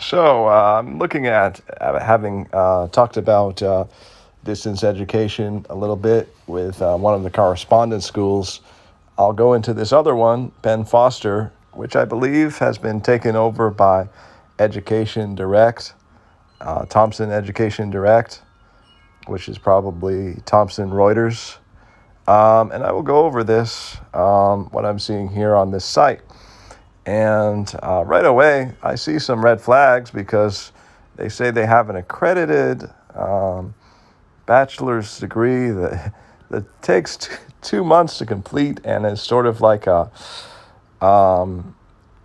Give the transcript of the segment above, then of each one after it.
So I'm looking at having talked about distance education a little bit with one of the correspondence schools. I'll go into this other one, Penn-Foster, which I believe has been taken over by Education Direct, Thomson Education Direct, which is probably Thomson Reuters. And I will go over this, what I'm seeing here on this site. And right away, I see some red flags because they say they have an accredited bachelor's degree that takes 2 months to complete and is sort of like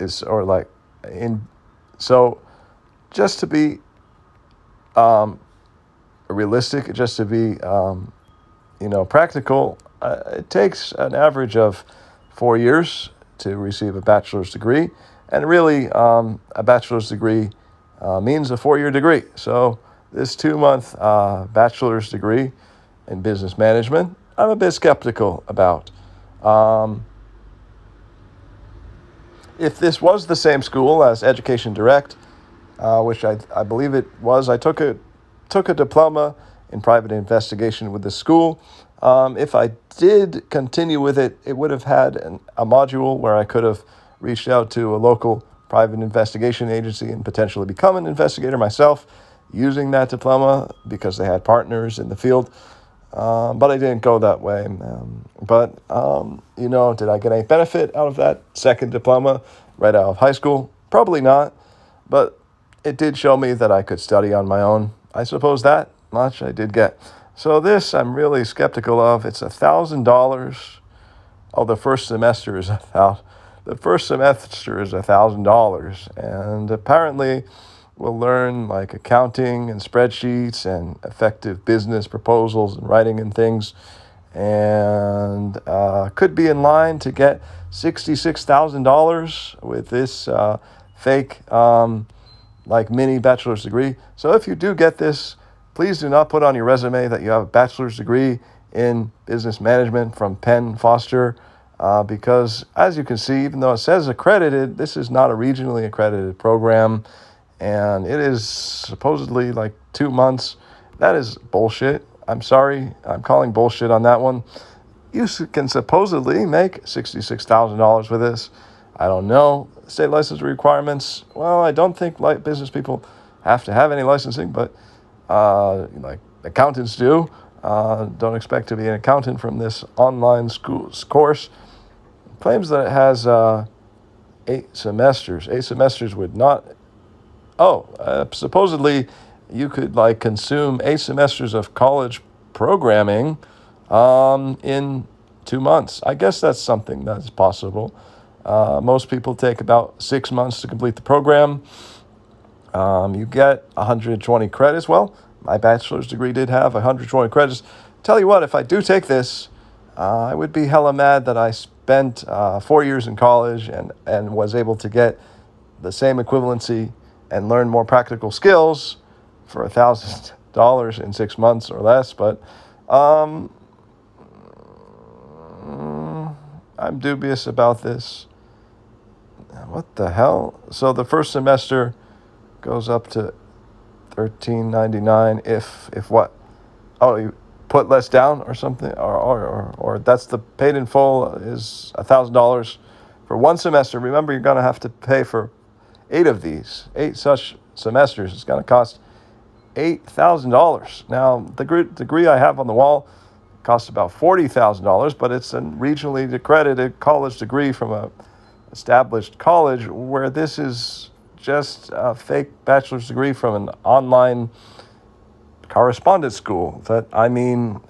is or like in. So just to be realistic, just to be practical, it takes an average of 4 years to receive a bachelor's degree. And really, a bachelor's degree means a 4-year degree. So this 2-month bachelor's degree in business management, I'm a bit skeptical about. If this was the same school as Education Direct, which I believe it was, I took a diploma in private investigation with the school. If I did continue with it, it would have had a module where I could have reached out to a local private investigation agency and potentially become an investigator myself using that diploma because they had partners in the field. But I didn't go that way. Did I get any benefit out of that second diploma right out of high school? Probably not. But it did show me that I could study on my own. I suppose that much I did get. So this I'm really skeptical of. It's $1,000. Oh, the first semester is $1,000, and apparently we'll learn like accounting and spreadsheets and effective business proposals and writing and things, and could be in line to get $66,000 with this fake mini bachelor's degree. So if you do get this, please do not put on your resume that you have a bachelor's degree in business management from Penn-Foster, because as you can see, even though it says accredited, this is not a regionally accredited program, and it is supposedly like 2 months. That is bullshit. I'm sorry. I'm calling bullshit on that one. You can supposedly make $66,000 with this. I don't know. State license requirements. Well, I don't think business people have to have any licensing, but like accountants do. Don't expect to be an accountant from this online course. Claims that it has 8 semesters. 8 semesters would not. Supposedly you could consume 8 semesters of college programming in 2 months. I guess that's something that's possible. Most people take about 6 months to complete the program. You get 120 credits. Well, my bachelor's degree did have 120 credits. Tell you what, if I do take this, I would be hella mad that I spent 4 years in college and was able to get the same equivalency and learn more practical skills for $1,000 in 6 months or less. But I'm dubious about this. What the hell? So the first semester goes up to $1,399 if what? Oh, you put less down or something, or that's the paid in full is $1,000 for one semester. Remember, you're going to have to pay for 8 of these, 8 such semesters. It's going to cost $8,000. Now, the degree I have on the wall costs about $40,000, but it's a regionally accredited college degree from a established college, where this is just a fake bachelor's degree from an online correspondence school that,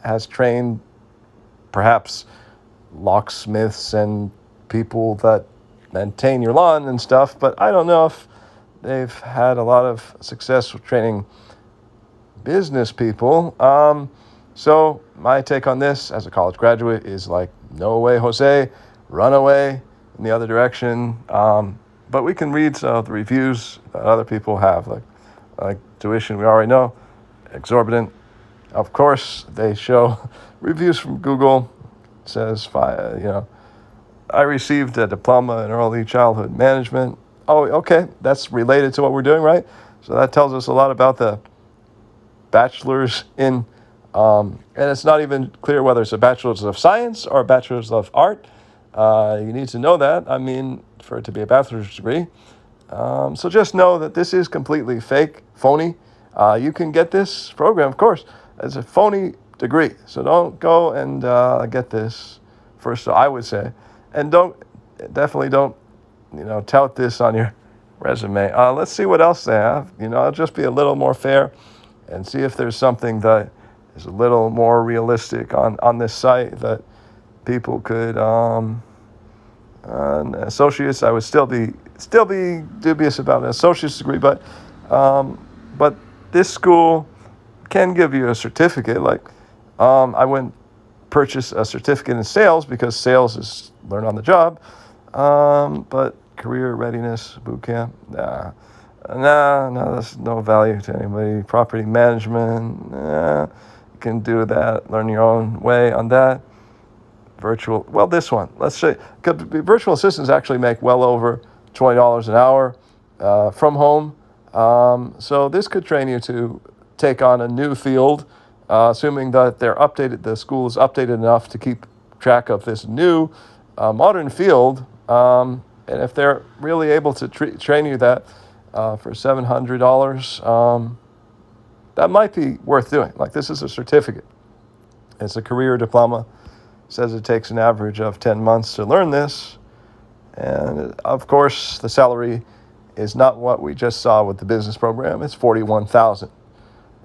has trained perhaps locksmiths and people that maintain your lawn and stuff, but I don't know if they've had a lot of success with training business people. So my take on this as a college graduate is no way, Jose, run away in the other direction. But we can read the reviews that other people have, like tuition. We already know, exorbitant. Of course, they show reviews from Google. It says, I received a diploma in early childhood management. Oh, okay, that's related to what we're doing, right? So that tells us a lot about the bachelor's in, and it's not even clear whether it's a bachelor's of science or a bachelor's of art. You need to know that, I mean, for it to be a bachelor's degree. So just know that this is completely fake, phony. You can get this program, of course, as a phony degree. So don't go and get this first, I would say. And definitely don't, tout this on your resume. Let's see what else they have. I'll just be a little more fair and see if there's something that is a little more realistic on this site that people could, associates, I would still be dubious about an associate's degree, but this school can give you a certificate. Like, I wouldn't purchase a certificate in sales because sales is learn on the job. But career readiness boot camp, no, that's no value to anybody. Property management, you can do that. Learn your own way on that. This one, let's say, virtual assistants actually make well over $20 an hour from home. So this could train you to take on a new field, assuming that the school is updated enough to keep track of this new modern field. And if they're really able to train you that for $700, that might be worth doing. Like, this is a certificate. It's a career diploma. Says it takes an average of 10 months to learn this. And of course, the salary is not what we just saw with the business program. It's $41,000.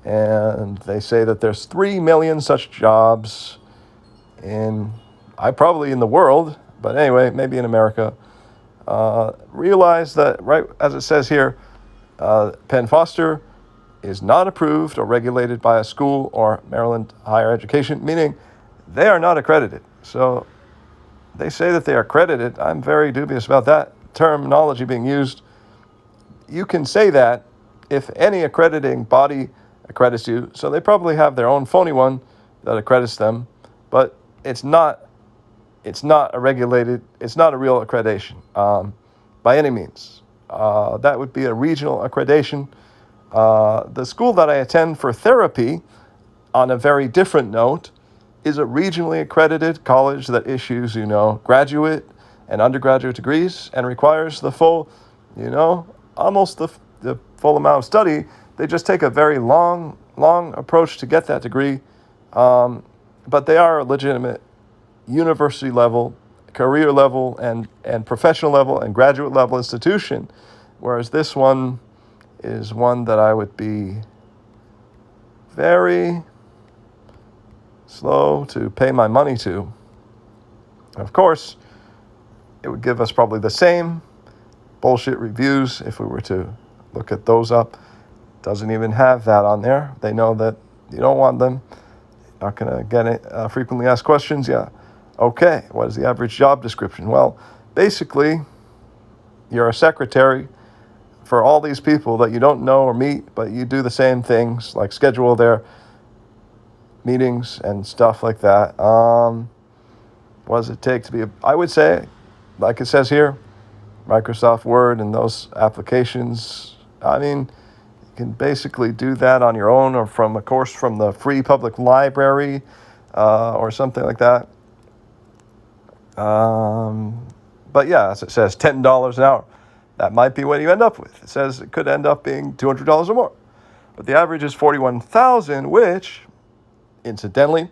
And they say that there's 3 million such jobs probably in the world, but anyway, maybe in America. Realize that, right as it says here, Penn-Foster is not approved or regulated by a school or Maryland higher education, meaning they are not accredited. So they say that they are accredited. I'm very dubious about that terminology being used. You can say that if any accrediting body accredits you. So they probably have their own phony one that accredits them, but it's not a regulated, it's not a real accreditation by any means. That would be a regional accreditation. The school that I attend for therapy, on a very different note, is a regionally accredited college that issues, graduate and undergraduate degrees and requires the full, almost the full amount of study. They just take a very long approach to get that degree. But they are a legitimate university level, career level, and professional level and graduate level institution, whereas this one is one that I would be very slow to pay my money to. Of course, it would give us probably the same bullshit reviews if we were to look at those up. Doesn't even have that on there. They know that you don't want them. Not going to get it. Frequently asked questions. Yeah. Okay. What is the average job description? Well, basically, you're a secretary for all these people that you don't know or meet, but you do the same things, like schedule their meetings and stuff like that. What does it take to be I would say, like it says here, Microsoft Word and those applications. I mean, you can basically do that on your own or from a course from the free public library or something like that. But yeah, as it says, $10 an hour. That might be what you end up with. It says it could end up being $200 or more. But the average is $41,000, which, incidentally,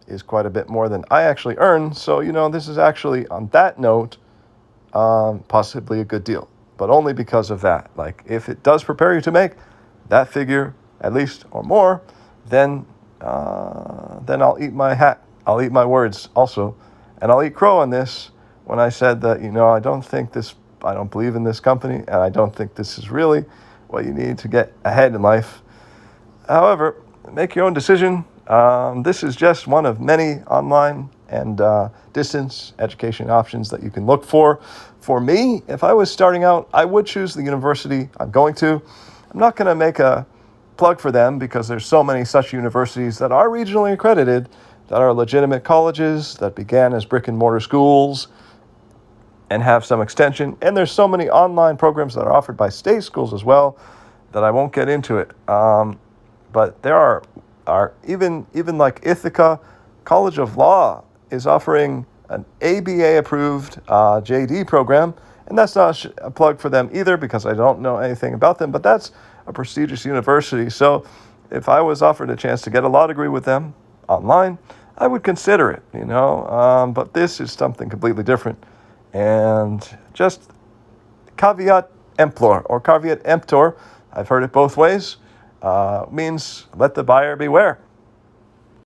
is quite a bit more than I actually earn. So, this is actually, on that note, possibly a good deal. But only because of that. Like, if it does prepare you to make that figure, at least, or more, then I'll eat my hat. I'll eat my words also. And I'll eat crow on this when I said that, I don't believe in this company, and I don't think this is really what you need to get ahead in life. However, make your own decision. This is just one of many online and distance education options that you can look for. For me, if I was starting out, I would choose the university I'm going to. I'm not going to make a plug for them because there's so many such universities that are regionally accredited, that are legitimate colleges, that began as brick and mortar schools, and have some extension. And there's so many online programs that are offered by state schools as well that I won't get into it. But there are even like Ithaca College of Law is offering an ABA-approved JD program, and that's not a plug for them either because I don't know anything about them, but that's a prestigious university. So if I was offered a chance to get a law degree with them online, I would consider it, but this is something completely different. And just caveat emptor or caveat emptor, I've heard it both ways, means let the buyer beware.